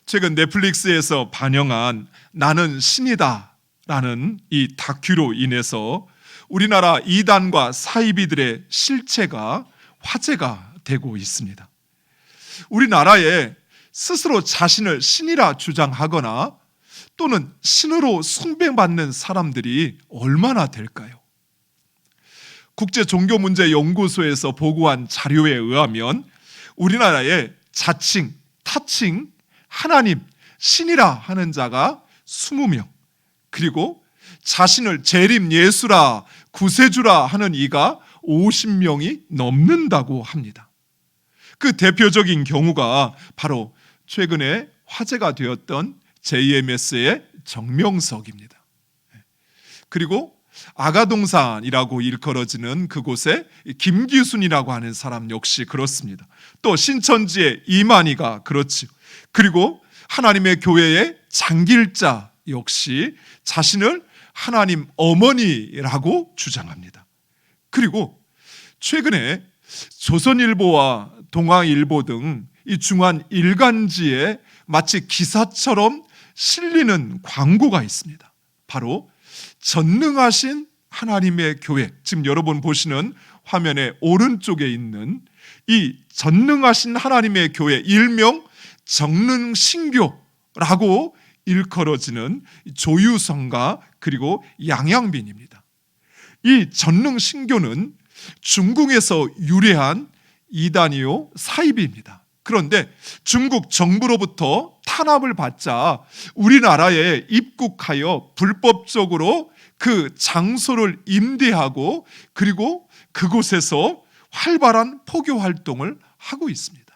최근 넷플릭스에서 반영한 나는 신이다 라는 이 다큐로 인해서 우리나라 이단과 사이비들의 실체가 화제가 되고 있습니다. 우리나라에 스스로 자신을 신이라 주장하거나 또는 신으로 숭배받는 사람들이 얼마나 될까요? 국제종교문제연구소에서 보고한 자료에 의하면 우리나라에 자칭, 타칭, 하나님, 신이라 하는 자가 20명, 그리고 자신을 재림 예수라, 구세주라 하는 이가 50명이 넘는다고 합니다. 그 대표적인 경우가 바로 최근에 화제가 되었던 JMS의 정명석입니다. 그리고 아가동산이라고 일컬어지는 그곳에 김기순이라고 하는 사람 역시 그렇습니다. 또 신천지의 이만희가 그렇지요. 그리고 하나님의 교회의 장길자 역시 자신을 하나님 어머니라고 주장합니다. 그리고 최근에 조선일보와 동아일보 등 이 중한 일간지에 마치 기사처럼 실리는 광고가 있습니다. 바로 전능하신 하나님의 교회, 지금 여러분 보시는 화면의 오른쪽에 있는 이 전능하신 하나님의 교회, 일명 정능신교라고 일컬어지는 조유성가 그리고 양양빈입니다. 이 전능신교는 중국에서 유래한 이단이요 사이비입니다. 그런데 중국 정부로부터 탄압을 받자 우리나라에 입국하여 불법적으로 그 장소를 임대하고 그리고 그곳에서 활발한 포교 활동을 하고 있습니다.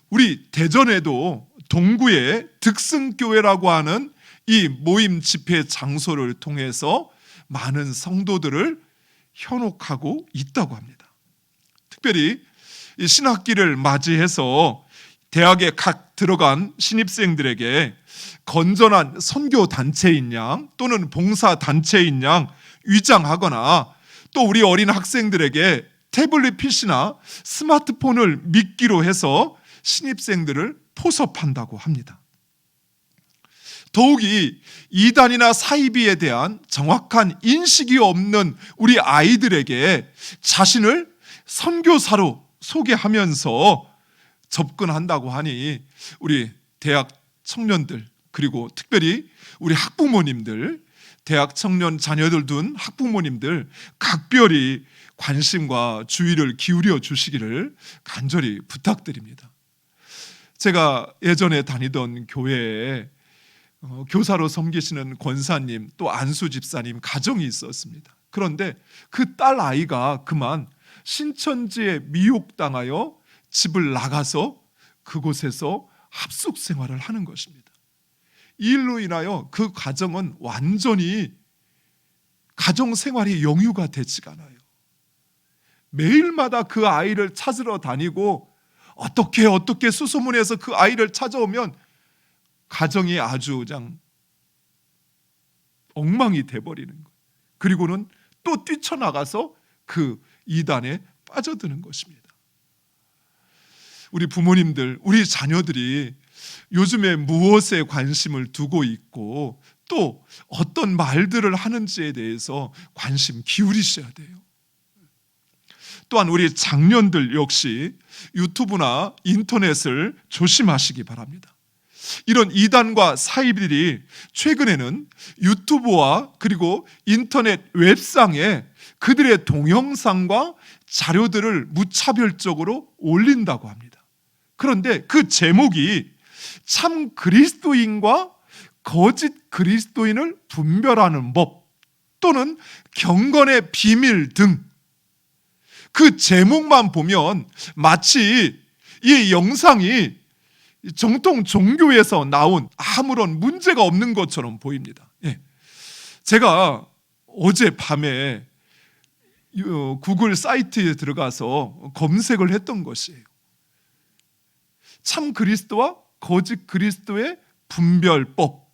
우리 대전에도 동구의 득승교회라고 하는 이 모임 집회 장소를 통해서 많은 성도들을 현혹하고 있다고 합니다. 특별히 이 신학기를 맞이해서 대학에 각 들어간 신입생들에게 건전한 선교 단체인 양 또는 봉사 단체인 양 위장하거나 또 우리 어린 학생들에게 태블릿 PC나 스마트폰을 미끼로 해서 신입생들을 포섭한다고 합니다. 더욱이 이단이나 사이비에 대한 정확한 인식이 없는 우리 아이들에게 자신을 선교사로 소개하면서 접근한다고 하니 우리 대학 청년들 그리고 특별히 우리 학부모님들, 대학 청년 자녀들 둔 학부모님들 각별히 관심과 주의를 기울여 주시기를 간절히 부탁드립니다. 제가 예전에 다니던 교회에 교사로 섬기시는 권사님 또 안수 집사님 가정이 있었습니다. 그런데 그 딸 아이가 그만 신천지에 미혹당하여 집을 나가서 그곳에서 합숙 생활을 하는 것입니다. 이 일로 인하여 그 가정은 완전히 가정 생활이 영유가 되지가 않아요. 매일마다 그 아이를 찾으러 다니고 어떻게 수소문해서 그 아이를 찾아오면 가정이 아주 그냥 엉망이 돼버리는 거예요. 그리고는 또 뛰쳐나가서 그 이단에 빠져드는 것입니다. 우리 부모님들, 우리 자녀들이 요즘에 무엇에 관심을 두고 있고 또 어떤 말들을 하는지에 대해서 관심 기울이셔야 돼요. 또한 우리 장년들 역시 유튜브나 인터넷을 조심하시기 바랍니다. 이런 이단과 사이비들이 최근에는 유튜브와 그리고 인터넷 웹상에 그들의 동영상과 자료들을 무차별적으로 올린다고 합니다. 그런데 그 제목이 참 그리스도인과 거짓 그리스도인을 분별하는 법 또는 경건의 비밀 등 그 제목만 보면 마치 이 영상이 정통 종교에서 나온 아무런 문제가 없는 것처럼 보입니다. 제가 어젯밤에 구글 사이트에 들어가서 검색을 했던 것이에요. 참 그리스도와 거짓 그리스도의 분별법,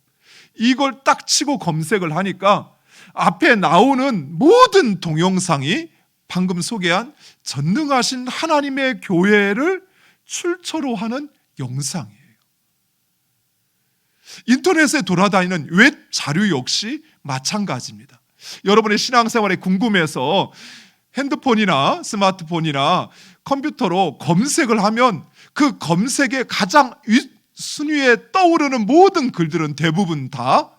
이걸 딱 치고 검색을 하니까 앞에 나오는 모든 동영상이 방금 소개한 전능하신 하나님의 교회를 출처로 하는 영상이에요. 인터넷에 돌아다니는 웹 자료 역시 마찬가지입니다. 여러분의 신앙생활에 궁금해서 핸드폰이나 스마트폰이나 컴퓨터로 검색을 하면 그 검색에 가장 윗순위에 떠오르는 모든 글들은 대부분 다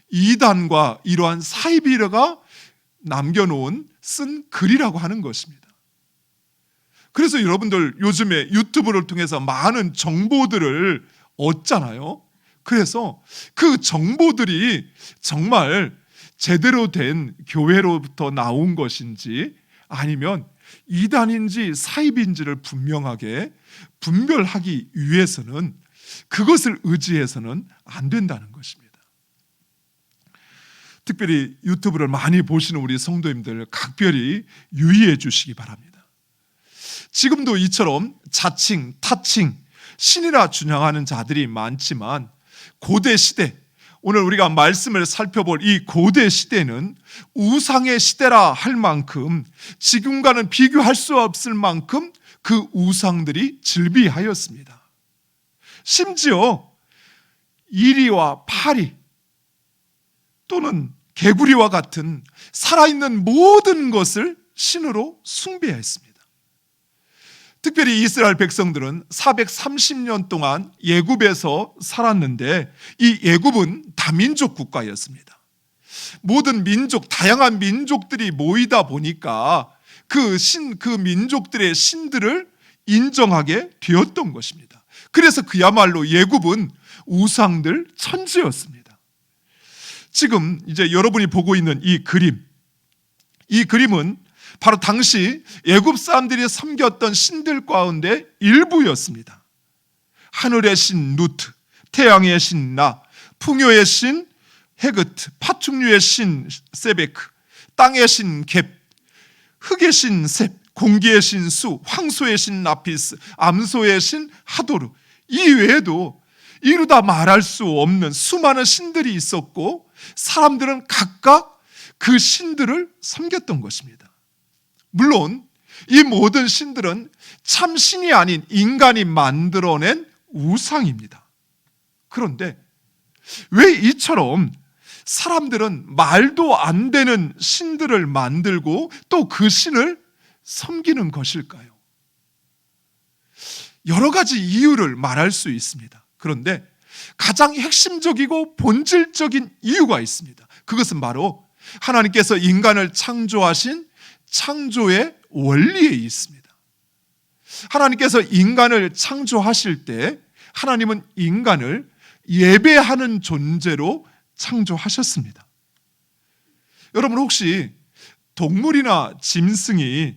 이단과 이러한 사이비르가 남겨놓은 쓴 글이라고 하는 것입니다. 그래서 여러분들 요즘에 유튜브를 통해서 많은 정보들을 얻잖아요. 그래서 그 정보들이 정말 제대로 된 교회로부터 나온 것인지 아니면 이단인지 사입인지를 분명하게 분별하기 위해서는 그것을 의지해서는 안 된다는 것입니다. 특별히 유튜브를 많이 보시는 우리 성도님들 각별히 유의해 주시기 바랍니다. 지금도 이처럼 자칭, 타칭, 신이라 주장하는 자들이 많지만 고대 시대, 오늘 우리가 말씀을 살펴볼 이 고대 시대는 우상의 시대라 할 만큼 지금과는 비교할 수 없을 만큼 그 우상들이 즐비하였습니다. 심지어 이리와 파리 또는 개구리와 같은 살아있는 모든 것을 신으로 숭배했습니다. 특별히 이스라엘 백성들은 430년 동안 예굽에서 살았는데 이 예굽은 다민족 국가였습니다. 모든 민족, 다양한 민족들이 모이다 보니까 그 민족들의 신들을 인정하게 되었던 것입니다. 그래서 그야말로 예굽은 우상들 천지였습니다. 지금 이제 여러분이 보고 있는 이 그림은 바로 당시 애굽 사람들이 섬겼던 신들 가운데 일부였습니다. 하늘의 신 누트, 태양의 신 나, 풍요의 신 헤그트, 파충류의 신 세베크, 땅의 신 갭, 흙의 신 셉, 공기의 신 수, 황소의 신 나피스, 암소의 신 하도르. 이 외에도 이루다 말할 수 없는 수많은 신들이 있었고 사람들은 각각 그 신들을 섬겼던 것입니다. 물론 이 모든 신들은 참 신이 아닌 인간이 만들어낸 우상입니다. 그런데 왜 이처럼 사람들은 말도 안 되는 신들을 만들고 또 그 신을 섬기는 것일까요? 여러 가지 이유를 말할 수 있습니다. 그런데 가장 핵심적이고 본질적인 이유가 있습니다. 그것은 바로 하나님께서 인간을 창조하신 창조의 원리에 있습니다. 하나님께서 인간을 창조하실 때 하나님은 인간을 예배하는 존재로 창조하셨습니다. 여러분 혹시 동물이나 짐승이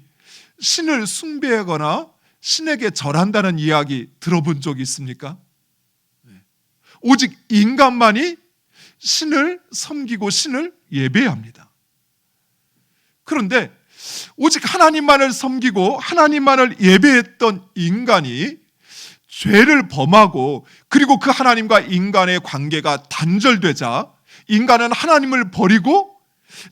신을 숭배하거나 신에게 절한다는 이야기 들어본 적 있습니까? 오직 인간만이 신을 섬기고 신을 예배합니다. 그런데 오직 하나님만을 섬기고 하나님만을 예배했던 인간이 죄를 범하고 그리고 그 하나님과 인간의 관계가 단절되자 인간은 하나님을 버리고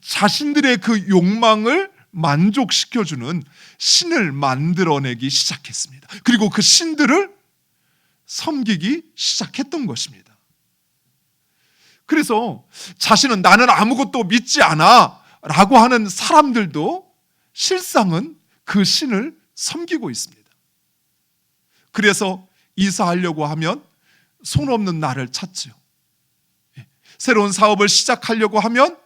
자신들의 그 욕망을 만족시켜주는 신을 만들어내기 시작했습니다. 그리고 그 신들을 섬기기 시작했던 것입니다. 그래서 자신은 나는 아무것도 믿지 않아 라고 하는 사람들도 실상은 그 신을 섬기고 있습니다. 그래서 이사하려고 하면 손 없는 나를 찾죠. 새로운 사업을 시작하려고 하면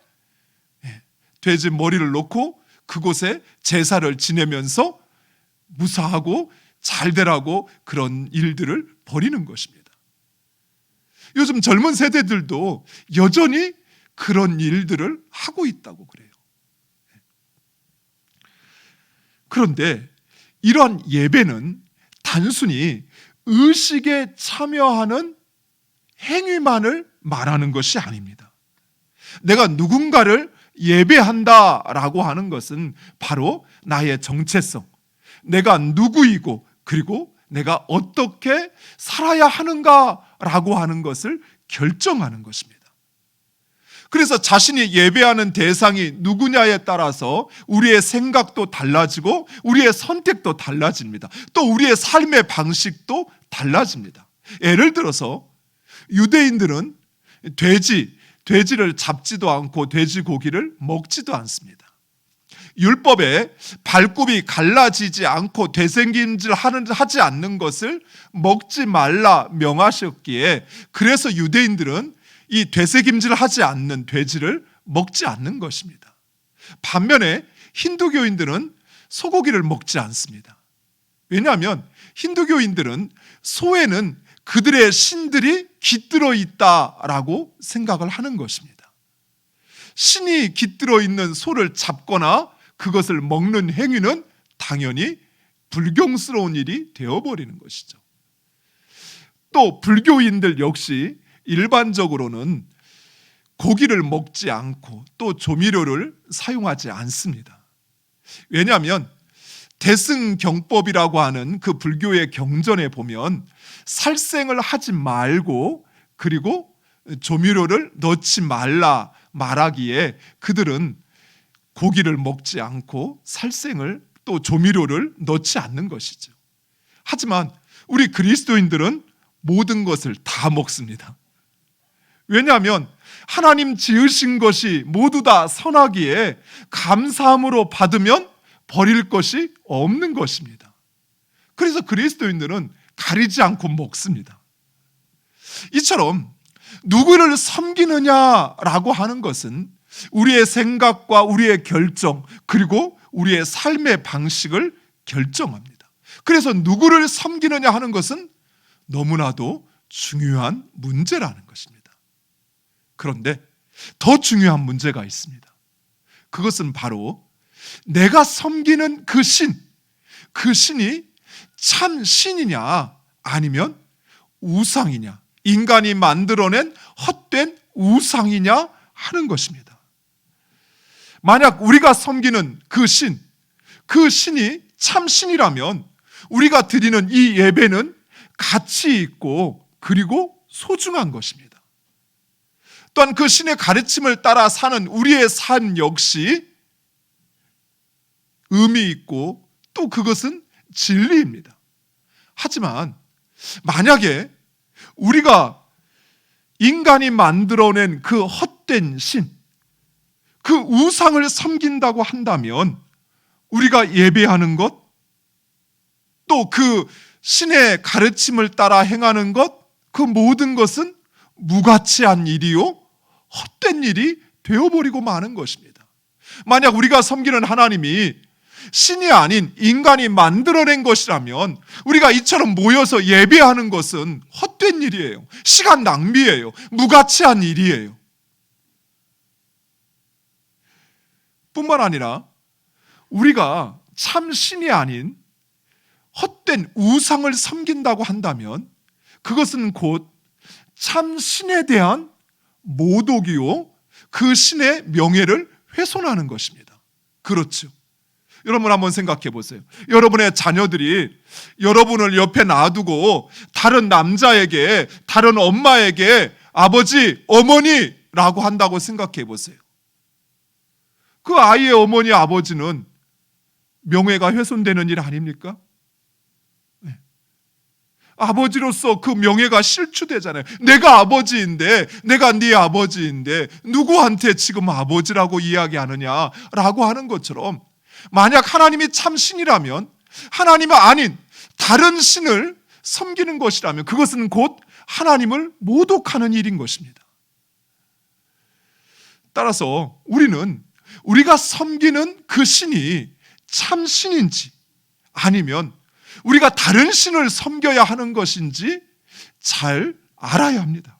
돼지 머리를 놓고 그곳에 제사를 지내면서 무사하고 잘 되라고 그런 일들을 벌이는 것입니다. 요즘 젊은 세대들도 여전히 그런 일들을 하고 있다고 그래요. 그런데 이러한 예배는 단순히 의식에 참여하는 행위만을 말하는 것이 아닙니다. 내가 누군가를 예배한다라고 하는 것은 바로 나의 정체성, 내가 누구이고 그리고 내가 어떻게 살아야 하는가라고 하는 것을 결정하는 것입니다. 그래서 자신이 예배하는 대상이 누구냐에 따라서 우리의 생각도 달라지고 우리의 선택도 달라집니다. 또 우리의 삶의 방식도 달라집니다. 예를 들어서 유대인들은 돼지를 잡지도 않고 돼지 고기를 먹지도 않습니다. 율법에 발굽이 갈라지지 않고 되새김질 하지 않는 것을 먹지 말라 명하셨기에, 그래서 유대인들은 이 되새김질 하지 않는 돼지를 먹지 않는 것입니다. 반면에 힌두교인들은 소고기를 먹지 않습니다. 왜냐하면 힌두교인들은 소에는 그들의 신들이 깃들어 있다라고 생각을 하는 것입니다. 신이 깃들어 있는 소를 잡거나 그것을 먹는 행위는 당연히 불경스러운 일이 되어버리는 것이죠. 또 불교인들 역시 일반적으로는 고기를 먹지 않고 또 조미료를 사용하지 않습니다. 왜냐하면 대승경법이라고 하는 그 불교의 경전에 보면 살생을 하지 말고 그리고 조미료를 넣지 말라 말하기에 그들은 고기를 먹지 않고 살생을 또 조미료를 넣지 않는 것이죠. 하지만 우리 그리스도인들은 모든 것을 다 먹습니다. 왜냐하면 하나님 지으신 것이 모두 다 선하기에 감사함으로 받으면 버릴 것이 없는 것입니다. 그래서 그리스도인들은 가리지 않고 먹습니다. 이처럼 누구를 섬기느냐라고 하는 것은 우리의 생각과 우리의 결정 그리고 우리의 삶의 방식을 결정합니다. 그래서 누구를 섬기느냐 하는 것은 너무나도 중요한 문제라는 것입니다. 그런데 더 중요한 문제가 있습니다. 그것은 바로 내가 섬기는 그 신이 참 신이냐 아니면 우상이냐, 인간이 만들어낸 헛된 우상이냐 하는 것입니다. 만약 우리가 섬기는 그 신이 참 신이라면 우리가 드리는 이 예배는 가치 있고 그리고 소중한 것입니다. 또한 그 신의 가르침을 따라 사는 우리의 삶 역시 의미 있고 또 그것은 진리입니다. 하지만 만약에 우리가 인간이 만들어낸 그 헛된 신, 그 우상을 섬긴다고 한다면 우리가 예배하는 것, 또 그 신의 가르침을 따라 행하는 것, 그 모든 것은 무가치한 일이요 헛된 일이 되어버리고 마는 것입니다. 만약 우리가 섬기는 하나님이 신이 아닌 인간이 만들어낸 것이라면 우리가 이처럼 모여서 예배하는 것은 헛된 일이에요. 시간 낭비예요. 무가치한 일이에요. 뿐만 아니라 우리가 참 신이 아닌 헛된 우상을 섬긴다고 한다면 그것은 곧 참 신에 대한 모독이요 그 신의 명예를 훼손하는 것입니다. 그렇죠. 여러분 한번 생각해 보세요. 여러분의 자녀들이 여러분을 옆에 놔두고 다른 남자에게, 다른 엄마에게 아버지, 어머니라고 한다고 생각해 보세요. 그 아이의 어머니, 아버지는 명예가 훼손되는 일 아닙니까? 네. 아버지로서 그 명예가 실추되잖아요. 내가 아버지인데, 내가 네 아버지인데 누구한테 지금 아버지라고 이야기하느냐라고 하는 것처럼 만약 하나님이 참 신이라면 하나님이 아닌 다른 신을 섬기는 것이라면 그것은 곧 하나님을 모독하는 일인 것입니다. 따라서 우리가 섬기는 그 신이 참 신인지 아니면 우리가 다른 신을 섬겨야 하는 것인지 잘 알아야 합니다.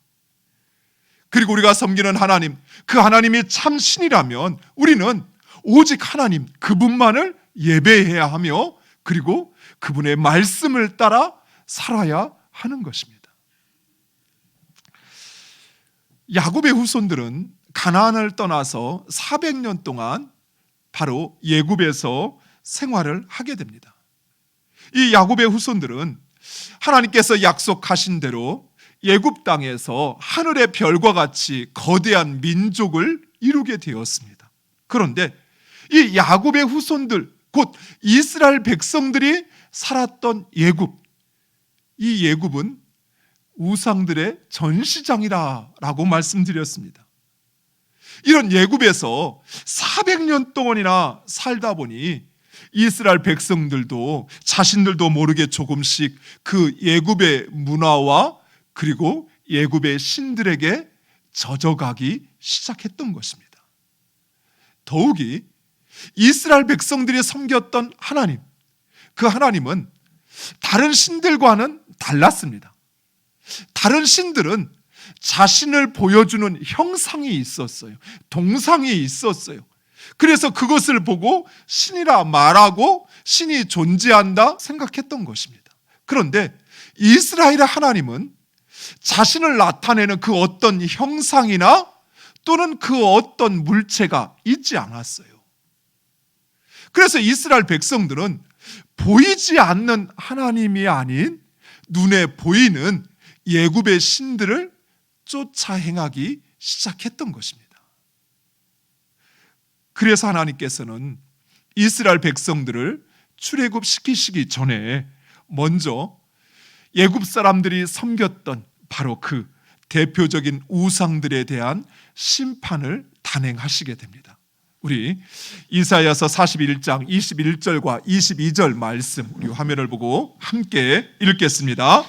그리고 우리가 섬기는 하나님, 그 하나님이 참 신이라면 우리는 오직 하나님 그분만을 예배해야 하며 그리고 그분의 말씀을 따라 살아야 하는 것입니다. 야곱의 후손들은 가나안을 떠나서 400년 동안 바로 예굽에서 생활을 하게 됩니다. 이 야곱의 후손들은 하나님께서 약속하신 대로 예굽 땅에서 하늘의 별과 같이 거대한 민족을 이루게 되었습니다. 그런데 이 야곱의 후손들, 곧 이스라엘 백성들이 살았던 예굽, 이 예굽은 우상들의 전시장이라고 말씀드렸습니다. 이런 애굽에서 400년 동안이나 살다 보니 이스라엘 백성들도 자신들도 모르게 조금씩 그 애굽의 문화와 그리고 애굽의 신들에게 젖어가기 시작했던 것입니다. 더욱이 이스라엘 백성들이 섬겼던 하나님, 그 하나님은 다른 신들과는 달랐습니다. 다른 신들은 자신을 보여주는 형상이 있었어요. 동상이 있었어요. 그래서 그것을 보고 신이라 말하고 신이 존재한다 생각했던 것입니다. 그런데 이스라엘의 하나님은 자신을 나타내는 그 어떤 형상이나 또는 그 어떤 물체가 있지 않았어요. 그래서 이스라엘 백성들은 보이지 않는 하나님이 아닌 눈에 보이는 애굽의 신들을 쫓아 행하기 시작했던 것입니다. 그래서 하나님께서는 이스라엘 백성들을 출애굽 시키시기 전에 먼저 애굽 사람들이 섬겼던 바로 그 대표적인 우상들에 대한 심판을 단행하시게 됩니다. 우리 이사야서 41장 21절과 22절 말씀 우리 화면을 보고 함께 읽겠습니다.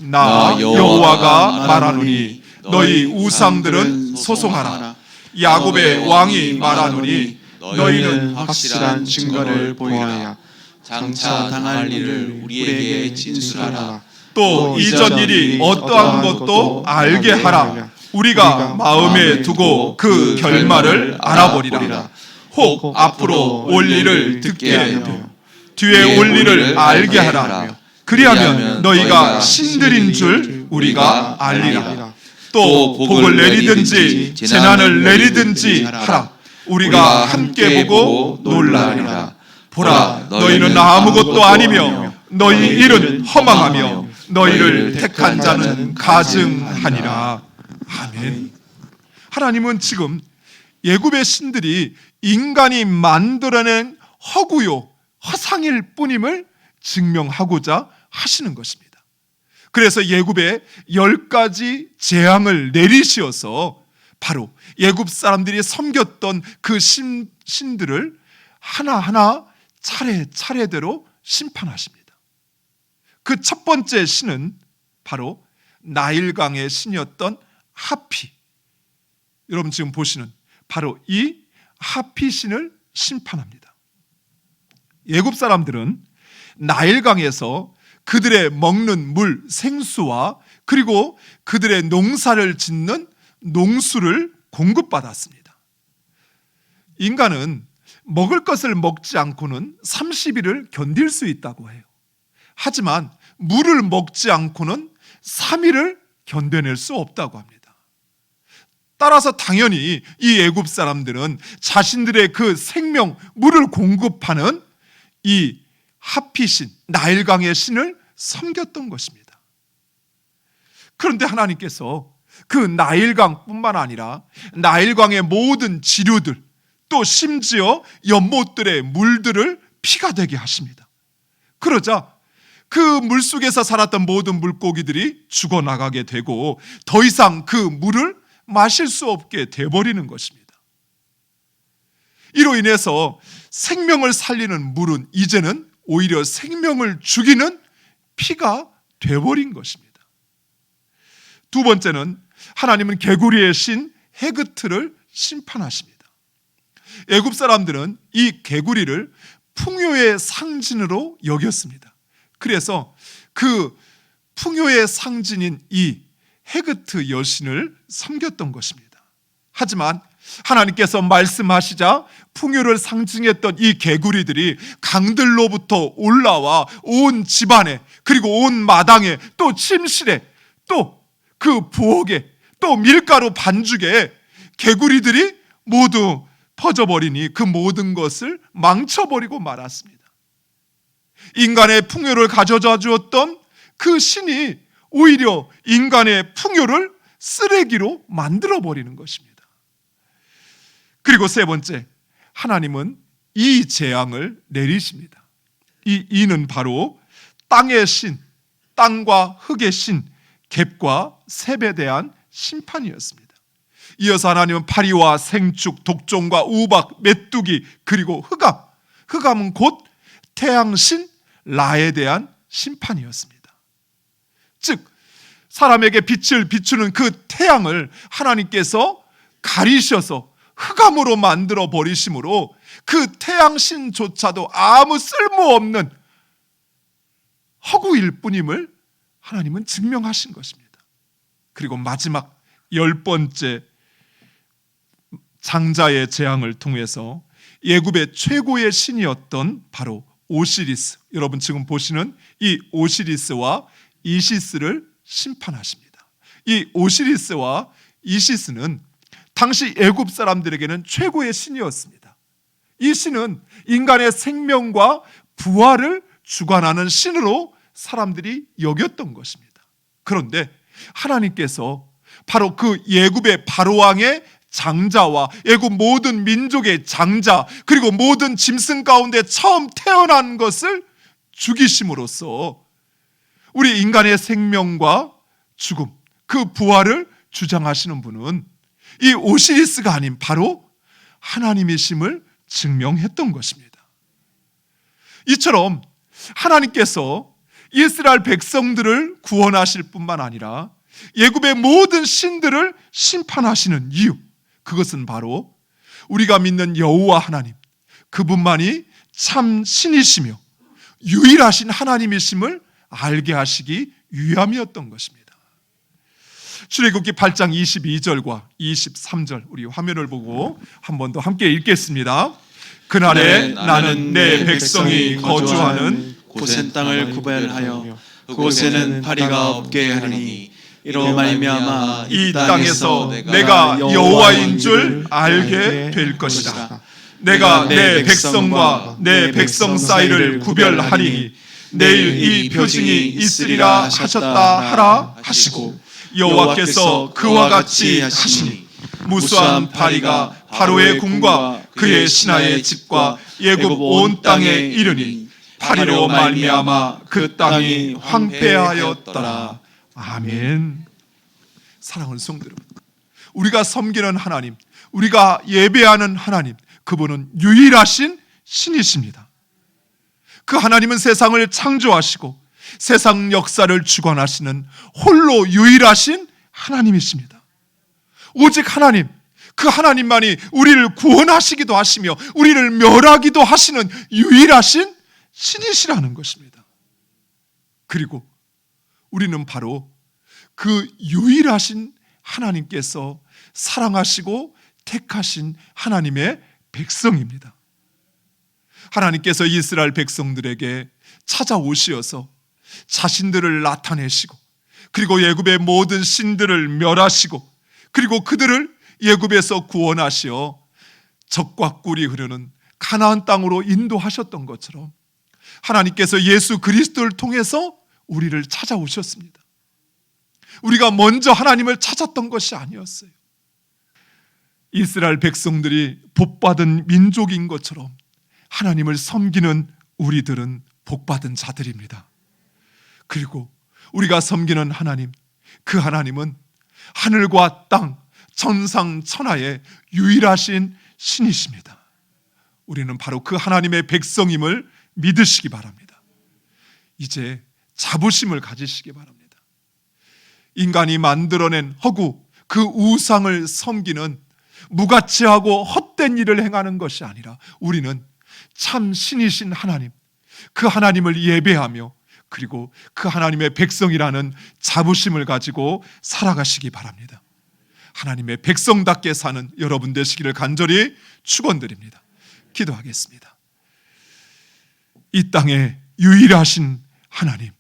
나 여호와가 말하노니 너희 우상들은 소송하라. 야곱의 왕이 말하노니 너희는 확실한 증거를 보이라. 장차 당할 일을 우리에게 진술하라. 또 이전 일이 어떠한 것도 알게 하라. 우리가 마음에 두고 그 결말을 알아보리라. 혹 앞으로 올 일을 듣게 하며 뒤에 올 일을 알게 하라. 그리하면 너희가 신들인 줄 우리가 알리라. 또 복을 내리든지 재난을 내리든지 하라. 우리가 함께 보고 놀라리라. 보라, 너희는 아무것도 아니며 너희 일은 허망하며 너희를 택한 자는 가증하니라. 아멘. 하나님은 지금 애굽의 신들이 인간이 만들어낸 허구요 허상일 뿐임을 증명하고자 하시는 것입니다. 그래서 애굽에 10가지 재앙을 내리시어서 바로 애굽 사람들이 섬겼던 그 신들을 하나하나 차례차례대로 심판하십니다. 그 첫 번째 신은 바로 나일강의 신이었던 하피. 여러분 지금 보시는 바로 이 하피 신을 심판합니다. 애굽 사람들은 나일강에서 그들의 먹는 물, 생수와 그리고 그들의 농사를 짓는 농수를 공급받았습니다. 인간은 먹을 것을 먹지 않고는 30일을 견딜 수 있다고 해요. 하지만 물을 먹지 않고는 3일을 견뎌낼 수 없다고 합니다. 따라서 당연히 이 애굽 사람들은 자신들의 그 생명, 물을 공급하는 이 하피신, 나일강의 신을 섬겼던 것입니다. 그런데 하나님께서 그 나일강뿐만 아니라 나일강의 모든 지류들, 또 심지어 연못들의 물들을 피가 되게 하십니다. 그러자 그 물속에서 살았던 모든 물고기들이 죽어나가게 되고 더 이상 그 물을 마실 수 없게 돼버리는 것입니다. 이로 인해서 생명을 살리는 물은 이제는 오히려 생명을 죽이는 피가 돼버린 것입니다. 두 번째는 하나님은 개구리의 신 헤그트를 심판하십니다. 애굽 사람들은 이 개구리를 풍요의 상징으로 여겼습니다. 그래서 그 풍요의 상징인 이 헤그트 여신을 섬겼던 것입니다. 하지만 하나님께서 말씀하시자 풍요를 상징했던 이 개구리들이 강들로부터 올라와 온 집안에 그리고 온 마당에 또 침실에 또 그 부엌에 또 밀가루 반죽에 개구리들이 모두 퍼져버리니 그 모든 것을 망쳐버리고 말았습니다. 인간의 풍요를 가져다 주었던 그 신이 오히려 인간의 풍요를 쓰레기로 만들어버리는 것입니다. 그리고 세 번째, 하나님은 이 재앙을 내리십니다. 이 이는 바로 땅의 신, 땅과 흙의 신 갭과 셉에 대한 심판이었습니다. 이어서 하나님은 파리와 생축, 독종과 우박, 메뚜기, 그리고 흑암, 흑암은 곧 태양신 라에 대한 심판이었습니다. 즉 사람에게 빛을 비추는 그 태양을 하나님께서 가리셔서 흑암으로 만들어 버리심으로 그 태양신조차도 아무 쓸모없는 허구일 뿐임을 하나님은 증명하신 것입니다. 그리고 마지막 10번째 장자의 재앙을 통해서 애굽의 최고의 신이었던 바로 오시리스, 여러분 지금 보시는 이 오시리스와 이시스를 심판하십니다. 이 오시리스와 이시스는 당시 애굽 사람들에게는 최고의 신이었습니다. 이 신은 인간의 생명과 부활을 주관하는 신으로 사람들이 여겼던 것입니다. 그런데 하나님께서 바로 그 애굽의 바로왕의 장자와 애굽 모든 민족의 장자, 그리고 모든 짐승 가운데 처음 태어난 것을 죽이심으로써 우리 인간의 생명과 죽음, 그 부활을 주장하시는 분은 이 오시리스가 아닌 바로 하나님이심을 증명했던 것입니다. 이처럼 하나님께서 이스라엘 백성들을 구원하실 뿐만 아니라 애굽의 모든 신들을 심판하시는 이유, 그것은 바로 우리가 믿는 여호와 하나님, 그분만이 참 신이시며 유일하신 하나님이심을 알게 하시기 위함이었던 것입니다. 출애굽기 8장 22절과 23절 우리 화면을 보고 한 번 더 함께 읽겠습니다. 그날에 나는 내 백성이 거주하는 고센 땅을 구별하여 그곳에는 파리가 없게 하리니 이로 말미암아 이 땅에서 내가 여호와인 줄 알게 될 것이다. 내가 내 백성과 내 백성 사이를 구별하리니 내일 이 표징이 있으리라 하셨다 하라 하시고 여호와께서 그와 같이 하시니 무수한 파리가 바로의 궁과 그의 신하의 집과 애굽 온 땅에 이르니 파리로 말미암아 그 땅이 황폐하였더라. 아멘. 사랑하는 성도 여러분, 우리가 섬기는 하나님, 우리가 예배하는 하나님, 그분은 유일하신 신이십니다. 그 하나님은 세상을 창조하시고 세상 역사를 주관하시는 홀로 유일하신 하나님이십니다. 오직 하나님, 그 하나님만이 우리를 구원하시기도 하시며 우리를 멸하기도 하시는 유일하신 신이시라는 것입니다. 그리고 우리는 바로 그 유일하신 하나님께서 사랑하시고 택하신 하나님의 백성입니다. 하나님께서 이스라엘 백성들에게 찾아오시어서 자신들을 나타내시고 그리고 애굽의 모든 신들을 멸하시고 그리고 그들을 애굽에서 구원하시어 젖과 꿀이 흐르는 가나안 땅으로 인도하셨던 것처럼 하나님께서 예수 그리스도를 통해서 우리를 찾아오셨습니다. 우리가 먼저 하나님을 찾았던 것이 아니었어요. 이스라엘 백성들이 복받은 민족인 것처럼 하나님을 섬기는 우리들은 복받은 자들입니다. 그리고 우리가 섬기는 하나님, 그 하나님은 하늘과 땅, 천상천하의 유일하신 신이십니다. 우리는 바로 그 하나님의 백성임을 믿으시기 바랍니다. 이제 자부심을 가지시기 바랍니다. 인간이 만들어낸 허구, 그 우상을 섬기는 무가치하고 헛된 일을 행하는 것이 아니라 우리는 참 신이신 하나님, 그 하나님을 예배하며 그리고 그 하나님의 백성이라는 자부심을 가지고 살아가시기 바랍니다. 하나님의 백성답게 사는 여러분 되시기를 간절히 축원드립니다. 기도하겠습니다. 이 땅에 유일하신 하나님,